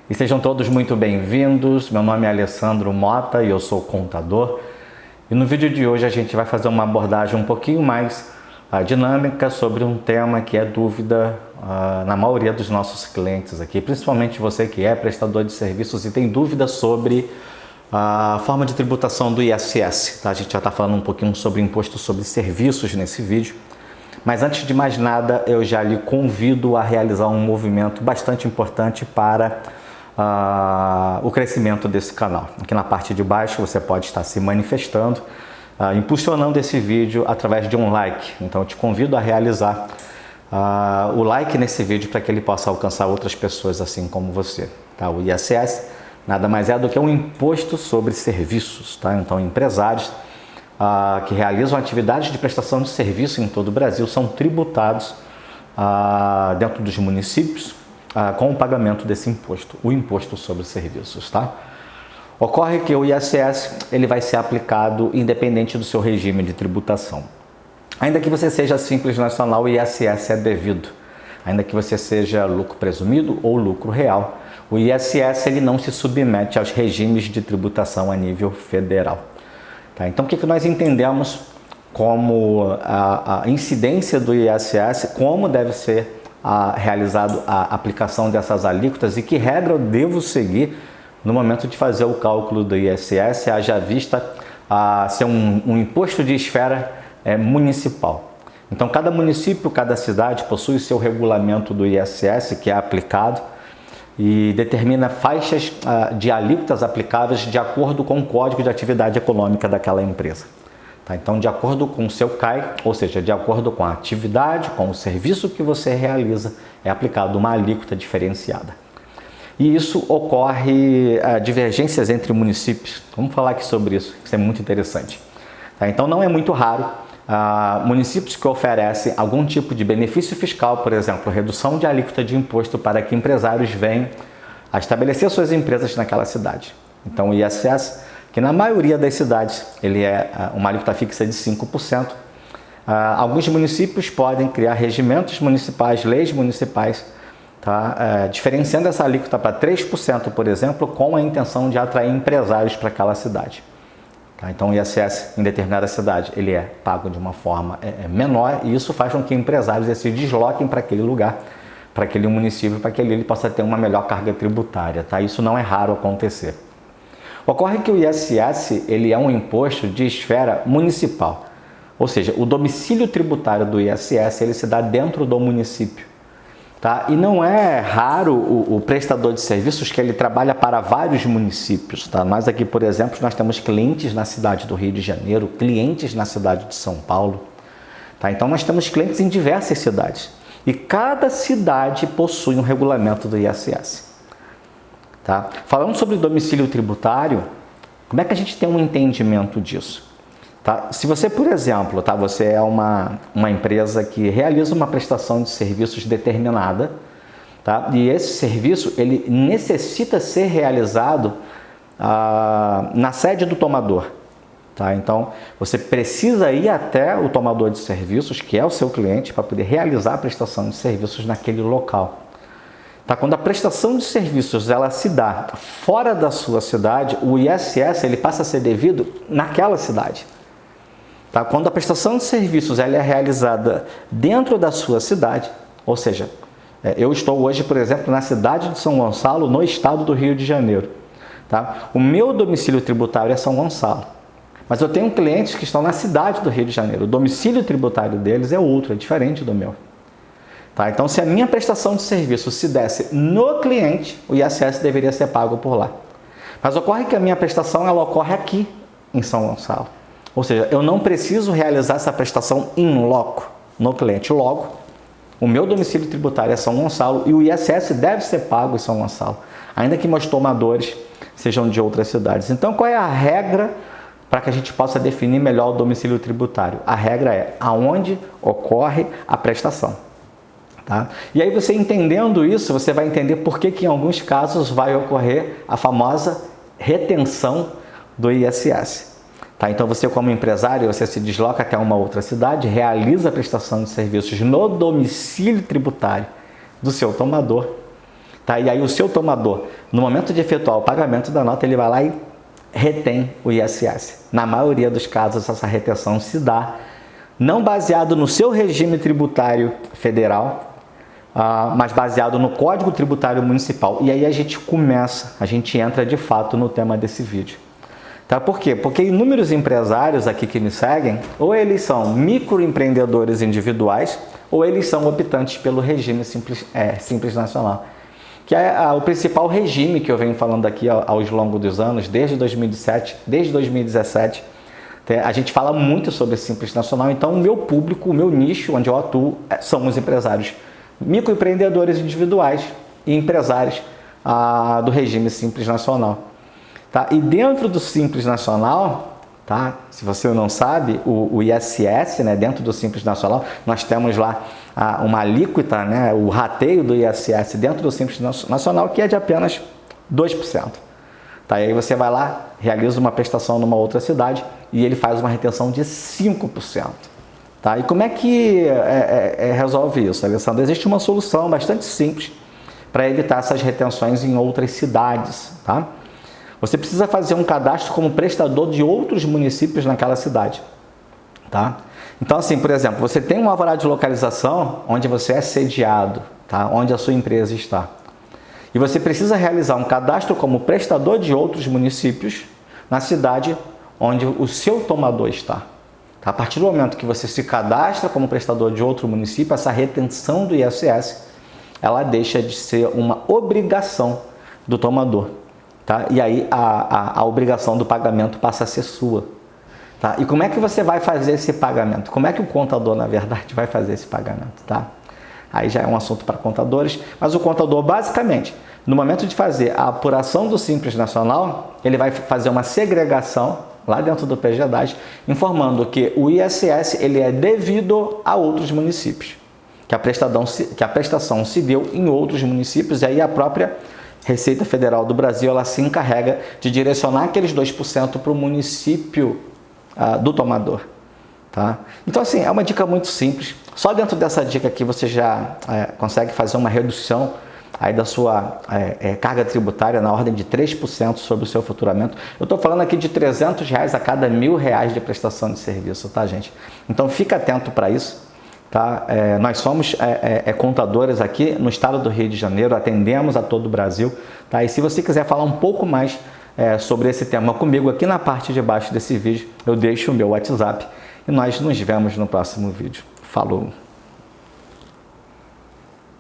E sejam todos muito bem-vindos. Meu nome é Alessandro Mota e eu sou contador. E no vídeo de hoje a gente vai fazer uma abordagem um pouquinho mais dinâmica sobre um tema que é dúvida na maioria dos nossos clientes aqui, principalmente você que é prestador de serviços e tem dúvida sobre a forma de tributação do ISS. Tá? A gente já está falando um pouquinho sobre imposto sobre serviços nesse vídeo. Mas antes de mais nada, eu já lhe convido a realizar um movimento bastante importante para o crescimento desse canal. Aqui na parte de baixo você pode estar se manifestando, impulsionando esse vídeo através de um like. Então eu te convido a realizar o like nesse vídeo para que ele possa alcançar outras pessoas assim como você. Tá? O ISS nada mais é do que um imposto sobre serviços. Tá? Então empresários que realizam atividades de prestação de serviço em todo o Brasil são tributados dentro dos municípios com o pagamento desse imposto, o imposto sobre serviços. Tá? Ocorre que o ISS ele vai ser aplicado independente do seu regime de tributação. Ainda que você seja simples nacional, o ISS é devido. Ainda que você seja lucro presumido ou lucro real, o ISS ele não se submete aos regimes de tributação a nível federal. Tá? Então, o que nós entendemos como a incidência do ISS, como deve ser realizado a aplicação dessas alíquotas e que regra eu devo seguir no momento de fazer o cálculo do ISS, haja vista ser um imposto de esfera municipal. Então, cada município, cada cidade possui o seu regulamento do ISS que é aplicado e determina faixas de alíquotas aplicáveis de acordo com o Código de Atividade Econômica daquela empresa. Tá? Então, de acordo com o seu CAE, ou seja, de acordo com a atividade, com o serviço que você realiza, é aplicada uma alíquota diferenciada. E isso ocorre divergências entre municípios. Vamos falar aqui sobre isso é muito interessante. Tá? Então, não é muito raro municípios que oferecem algum tipo de benefício fiscal, por exemplo, redução de alíquota de imposto para que empresários venham a estabelecer suas empresas naquela cidade. Então, o ISS, que na maioria das cidades ele é uma alíquota fixa de 5%, alguns municípios podem criar regimentos municipais, leis municipais, tá? Diferenciando essa alíquota para 3%, por exemplo, com a intenção de atrair empresários para aquela cidade. Tá? Então, o ISS em determinada cidade ele é pago de uma forma menor e isso faz com que empresários se desloquem para aquele lugar, para aquele município, para que ele possa ter uma melhor carga tributária. Tá? Isso não é raro acontecer. Ocorre que o ISS ele é um imposto de esfera municipal, ou seja, o domicílio tributário do ISS ele se dá dentro do município. Tá? E não é raro o prestador de serviços que ele trabalha para vários municípios. Tá? Nós aqui, por exemplo, nós temos clientes na cidade do Rio de Janeiro, clientes na cidade de São Paulo. Tá? Então, nós temos clientes em diversas cidades. E cada cidade possui um regulamento do ISS. Tá? Falando sobre domicílio tributário, como é que a gente tem um entendimento disso? Tá? Se você, por exemplo, você é uma empresa que realiza uma prestação de serviços determinada, tá? E esse serviço ele necessita ser realizado na sede do tomador. Tá? Então, você precisa ir até o tomador de serviços, que é o seu cliente, para poder realizar a prestação de serviços naquele local. Tá? Quando a prestação de serviços ela se dá fora da sua cidade, o ISS ele passa a ser devido naquela cidade. Tá? Quando a prestação de serviços ela é realizada dentro da sua cidade, ou seja, eu estou hoje, por exemplo, na cidade de São Gonçalo, no estado do Rio de Janeiro. Tá? O meu domicílio tributário é São Gonçalo, mas eu tenho clientes que estão na cidade do Rio de Janeiro. O domicílio tributário deles é outro, é diferente do meu. Tá? Então, se a minha prestação de serviço se desse no cliente, o ISS deveria ser pago por lá. Mas ocorre que a minha prestação ela ocorre aqui em São Gonçalo. Ou seja, eu não preciso realizar essa prestação in loco no cliente. Logo, o meu domicílio tributário é São Gonçalo e o ISS deve ser pago em São Gonçalo, ainda que meus tomadores sejam de outras cidades. Então, qual é a regra para que a gente possa definir melhor o domicílio tributário? A regra é aonde ocorre a prestação. Tá? E aí você entendendo isso, você vai entender por que em alguns casos vai ocorrer a famosa retenção do ISS. Tá? Então você como empresário, você se desloca até uma outra cidade, realiza a prestação de serviços no domicílio tributário do seu tomador. tá? E aí o seu tomador, no momento de efetuar o pagamento da nota, ele vai lá e retém o ISS. Na maioria dos casos, essa retenção se dá não baseado no seu regime tributário federal, mas baseado no Código Tributário Municipal. E aí a gente entra de fato no tema desse vídeo. Tá? Por quê? Porque inúmeros empresários aqui que me seguem, ou eles são microempreendedores individuais, ou eles são optantes pelo regime Simples Nacional, que é o principal regime que eu venho falando aqui ao longo dos anos, desde 2017, a gente fala muito sobre Simples Nacional. Então o meu público, o meu nicho onde eu atuo, são os empresários, microempreendedores individuais e empresários do regime Simples Nacional. Tá? E dentro do Simples Nacional, tá? Se você não sabe, o ISS, né, dentro do Simples Nacional, nós temos lá uma alíquota, né, o rateio do ISS dentro do Simples Nacional, que é de apenas 2%. Tá? E aí você vai lá, realiza uma prestação numa outra cidade e ele faz uma retenção de 5%. Tá? E como é que resolve isso, Alessandro? Existe uma solução bastante simples para evitar essas retenções em outras cidades. Tá? Você precisa fazer um cadastro como prestador de outros municípios naquela cidade. Tá? Então, assim, por exemplo, você tem um alvará de localização onde você é sediado, tá? Onde a sua empresa está. E você precisa realizar um cadastro como prestador de outros municípios na cidade onde o seu tomador está. Tá? A partir do momento que você se cadastra como prestador de outro município, essa retenção do ISS, ela deixa de ser uma obrigação do tomador. Tá? E aí a obrigação do pagamento passa a ser sua. Tá? E como é que você vai fazer esse pagamento? Como é que o contador, na verdade, vai fazer esse pagamento? Tá? Aí já é um assunto para contadores, mas o contador, basicamente, no momento de fazer a apuração do Simples Nacional, ele vai fazer uma segregação lá dentro do PGDAS, informando que o ISS ele é devido a outros municípios, que a prestação se deu em outros municípios, e aí a própria Receita Federal do Brasil ela se encarrega de direcionar aqueles 2% para o município do tomador. Tá? Então, assim, é uma dica muito simples. Só dentro dessa dica aqui você já consegue fazer uma redução aí da sua carga tributária na ordem de 3% sobre o seu faturamento. Eu estou falando aqui de R$300 a cada R$1.000 de prestação de serviço, tá, gente? Então, fica atento para isso. Tá? Nós somos contadores aqui no estado do Rio de Janeiro, atendemos a todo o Brasil. Tá? E se você quiser falar um pouco mais sobre esse tema comigo, aqui na parte de baixo desse vídeo, eu deixo o meu WhatsApp e nós nos vemos no próximo vídeo. Falou!